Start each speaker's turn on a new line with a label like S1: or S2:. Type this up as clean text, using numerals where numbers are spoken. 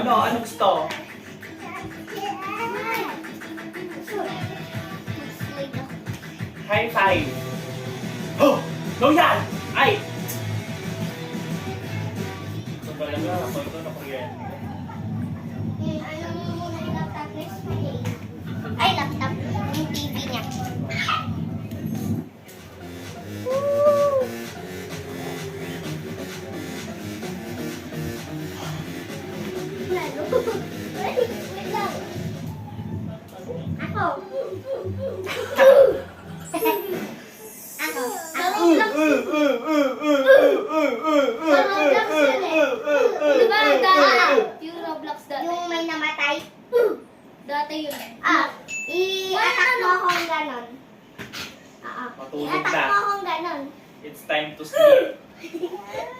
S1: Ano? Ano gusto? High five. Oh! No yan! Ay! Ito talaga, ako ito na kuryente.